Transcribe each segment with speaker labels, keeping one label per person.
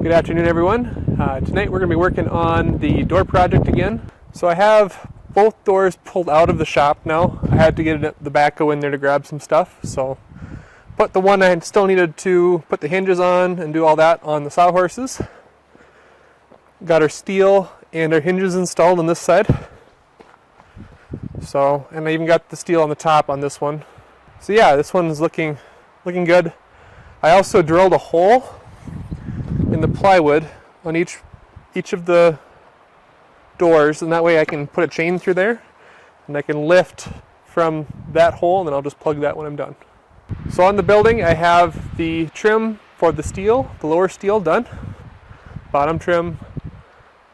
Speaker 1: Good afternoon, everyone. Tonight we're going to be working on the door project again. So I have both doors pulled out of the shop now. I had to get the backhoe in there to grab some stuff. So, but the one I still needed to put the hinges on and do all that on the sawhorses. Got our steel and our hinges installed on this side. So, and I even got the steel on the top on this one. So yeah, this one's looking good. I also drilled a hole in the plywood on each of the doors, and that way I can put a chain through there and I can lift from that hole, and then I'll just plug that when I'm done. So on the building I have the trim for the steel, the lower steel done, bottom trim,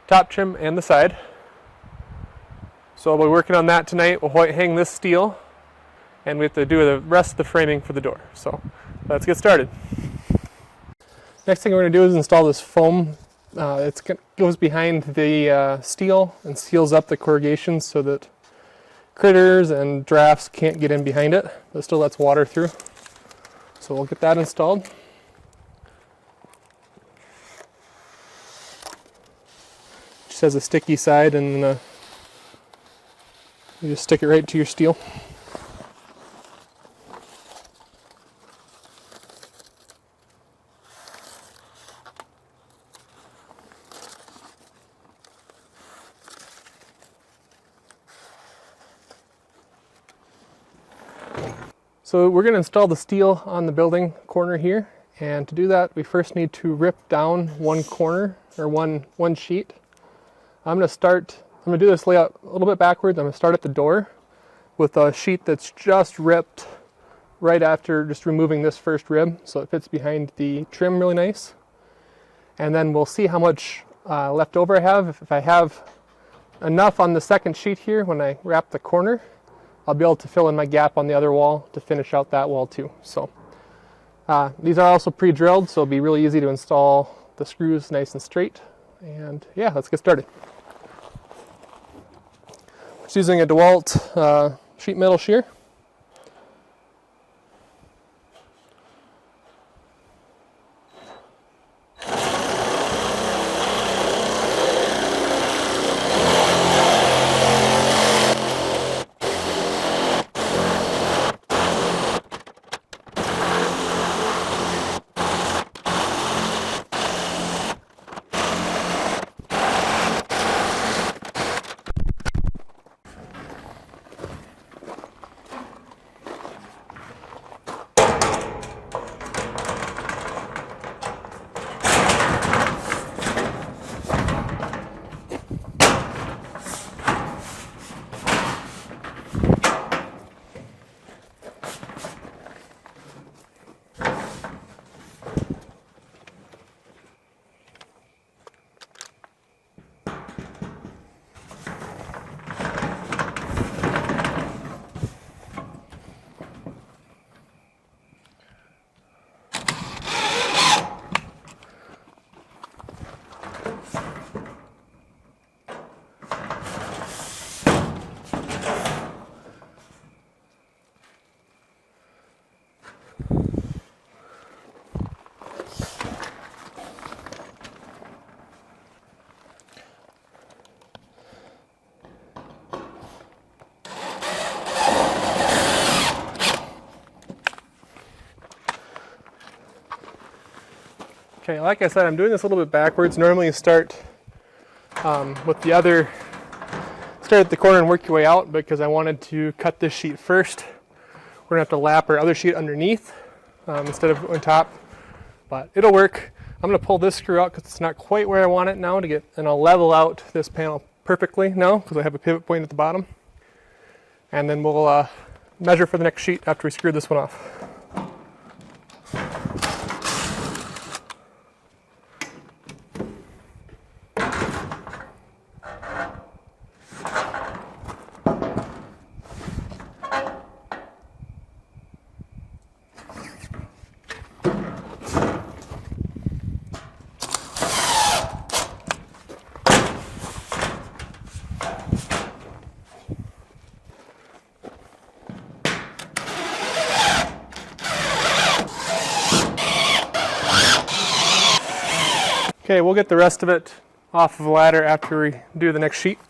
Speaker 1: top trim, and the side. So I'll be working on that tonight. We'll hang this steel and we have to do the rest of the framing for the door. So let's get started. Next thing we're going to do is install this foam. It goes behind the steel and seals up the corrugations so that critters and drafts can't get in behind it, but still lets water through. So we'll get that installed. Just has a sticky side, and you just stick it right to your steel. So we're going to install the steel on the building corner here, and to do that we first need to rip down one corner, or one sheet. I'm going to do this layout a little bit backwards. I'm going to start at the door with a sheet that's just ripped right after just removing this first rib, so it fits behind the trim really nice. And then we'll see how much left over I have. If I have enough on the second sheet here when I wrap the corner, I'll be able to fill in my gap on the other wall to finish out that wall too. So these are also pre-drilled, so it'll be really easy to install the screws nice and straight. And yeah, let's get started. Just using a DeWalt sheet metal shear. Okay, like I said, I'm doing this a little bit backwards. Normally you start with the other, start at the corner and work your way out, because I wanted to cut this sheet first. We're gonna have to lap our other sheet underneath instead of on top, but it'll work. I'm gonna pull this screw out because it's not quite where I want it now and I'll level out this panel perfectly now because I have a pivot point at the bottom. And then we'll measure for the next sheet after we screw this one off. Okay, we'll get the rest of it off of the ladder after we do the next sheet.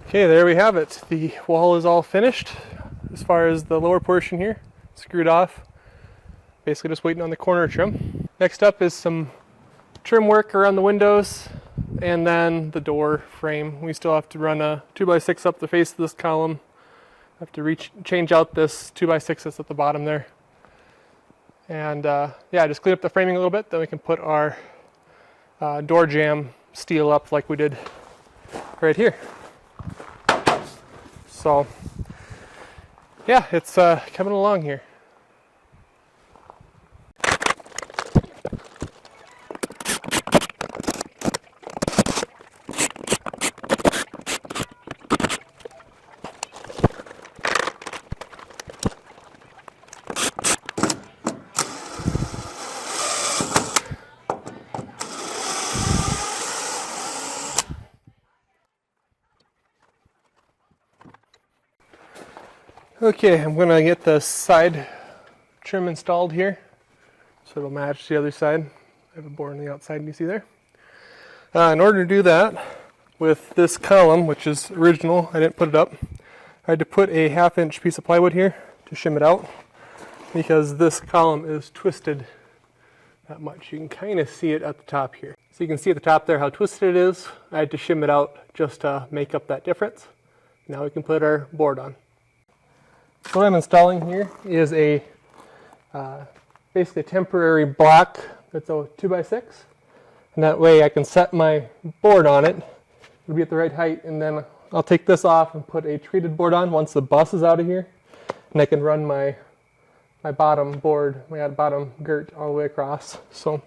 Speaker 1: Okay, there we have it. The wall is all finished as far as the lower portion here, screwed off. Basically just waiting on the corner trim. Next up is some trim work around the windows and then the door frame. We still have to run a 2x6 up the face of this column. Have to change out this 2x6 that's at the bottom there. And yeah, just clean up the framing a little bit, then we can put our door jamb steel up like we did right here. So yeah, it's coming along here. Okay, I'm gonna get the side trim installed here so it'll match the other side. I have a board on the outside you see there. In order to do that, with this column, which is original, I didn't put it up, I had to put a 1/2 inch piece of plywood here to shim it out because this column is twisted that much. You can kind of see it at the top here. So you can see at the top there how twisted it is. I had to shim it out just to make up that difference. Now we can put our board on. So what I'm installing here is a basically a temporary block that's a 2x6, and that way I can set my board on it. It'll be at the right height, and then I'll take this off and put a treated board on once the bus is out of here, and I can run my bottom board, my bottom girt all the way across. So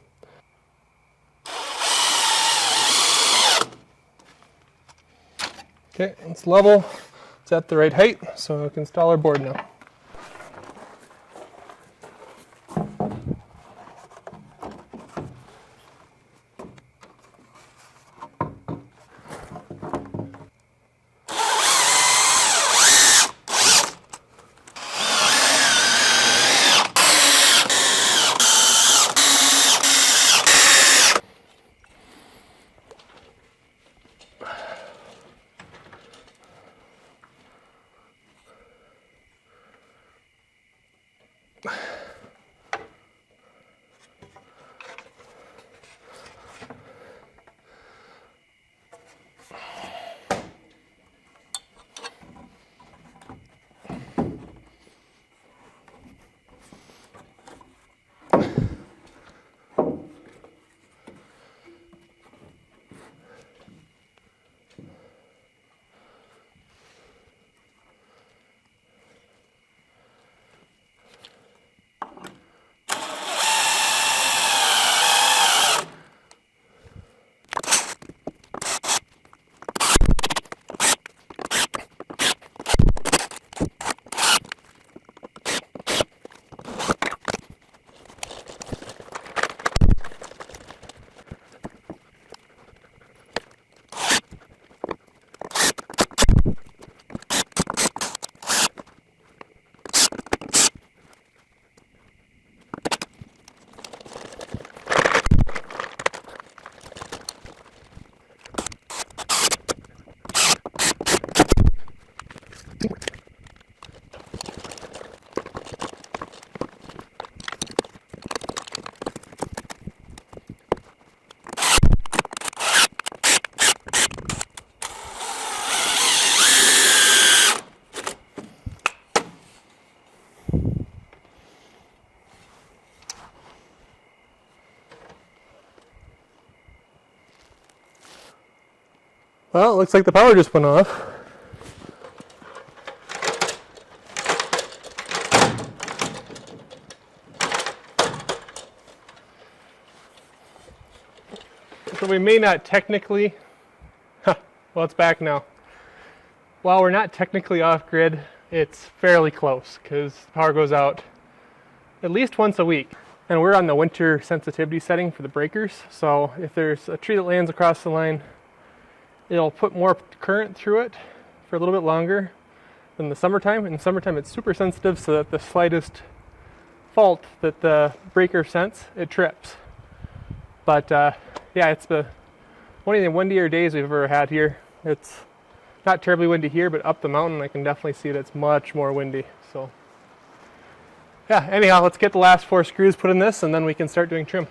Speaker 1: okay, it's level. It's at the right height, so we can install our board now. Well, it looks like the power just went off. So we may not technically, well, it's back now. While we're not technically off grid, it's fairly close because the power goes out at least once a week. And we're on the winter sensitivity setting for the breakers. So if there's a tree that lands across the line, it'll put more current through it for a little bit longer than the summertime. In the summertime, it's super sensitive so that the slightest fault that the breaker sense, it trips. But yeah, it's one of the windier days we've ever had here. It's not terribly windy here, but up the mountain I can definitely see that it's much more windy. So yeah, anyhow, let's get the last 4 screws put in this and then we can start doing trim.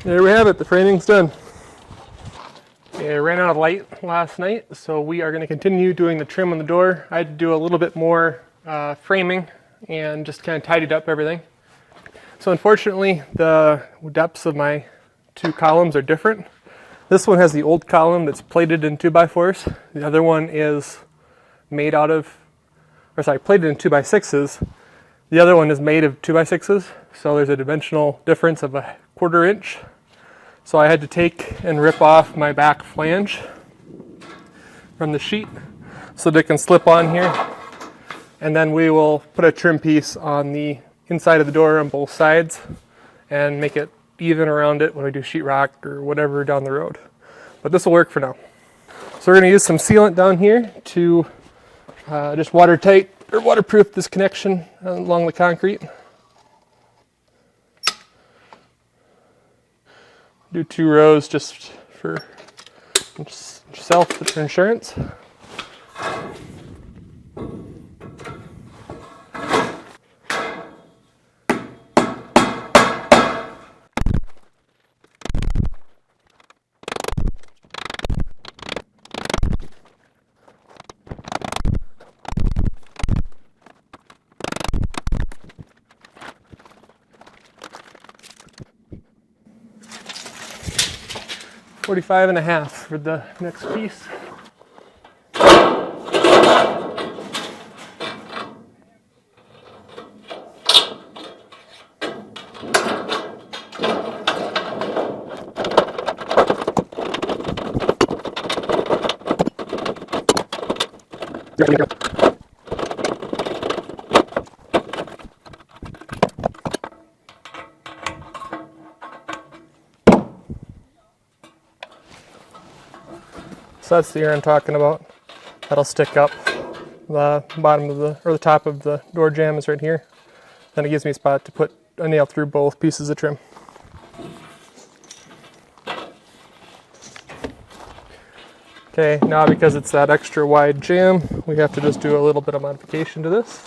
Speaker 1: There we have it, the framing's done. Okay, I ran out of light last night, so we are going to continue doing the trim on the door. I had to do a little bit more framing and just kind of tidied up everything. So unfortunately, the depths of my 2 columns are different. This one has the old column that's plated in 2x4s. The other one is made out of, plated in 2x6s. The other one is made of 2x6s, so there's a dimensional difference of 1/4 inch. So I had to take and rip off my back flange from the sheet so that it can slip on here. And then we will put a trim piece on the inside of the door on both sides and make it even around it when we do sheetrock or whatever down the road. But this will work for now. So we're going to use some sealant down here to just watertight or waterproof this connection along the concrete. Do 2 rows just for self insurance. $45.5 for the next piece. So that's the ear I'm talking about. That'll stick up. The bottom of the top of the door jamb is right here. Then it gives me a spot to put a nail through both pieces of trim. Okay, now because it's that extra wide jamb, we have to just do a little bit of modification to this.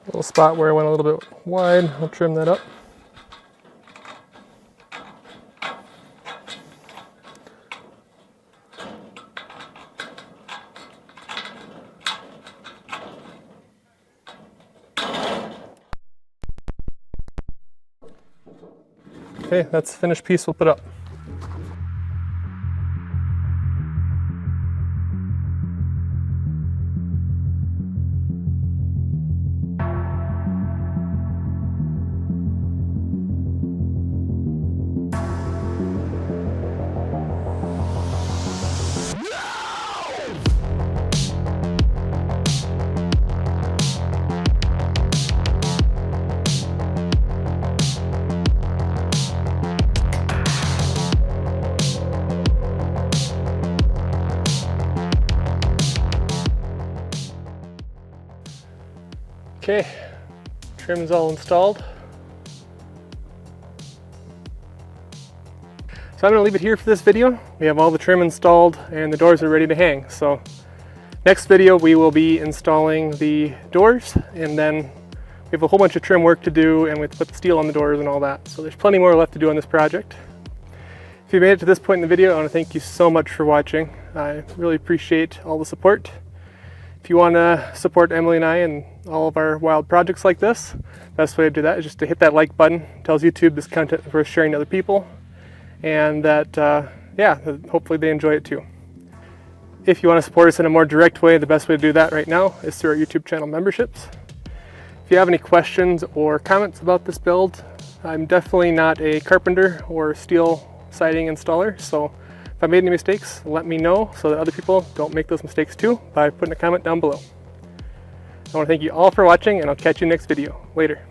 Speaker 1: Little spot where I went a little bit wide, I'll trim that up. Okay, that's the finished piece we'll put up. Okay, trim is all installed. So I'm going to leave it here for this video. We have all the trim installed and the doors are ready to hang. So next video we will be installing the doors, and then we have a whole bunch of trim work to do, and we have to put the steel on the doors and all that. So there's plenty more left to do on this project. If you made it to this point in the video, I want to thank you so much for watching. I really appreciate all the support. If you want to support Emily and I and all of our wild projects like this, the best way to do that is just to hit that like button. It tells YouTube this content is worth sharing to other people, and that, yeah, hopefully they enjoy it too. If you want to support us in a more direct way, the best way to do that right now is through our YouTube channel memberships. If you have any questions or comments about this build, I'm definitely not a carpenter or steel siding installer, so if I made any mistakes, let me know so that other people don't make those mistakes too by putting a comment down below. I want to thank you all for watching, and I'll catch you next video. Later.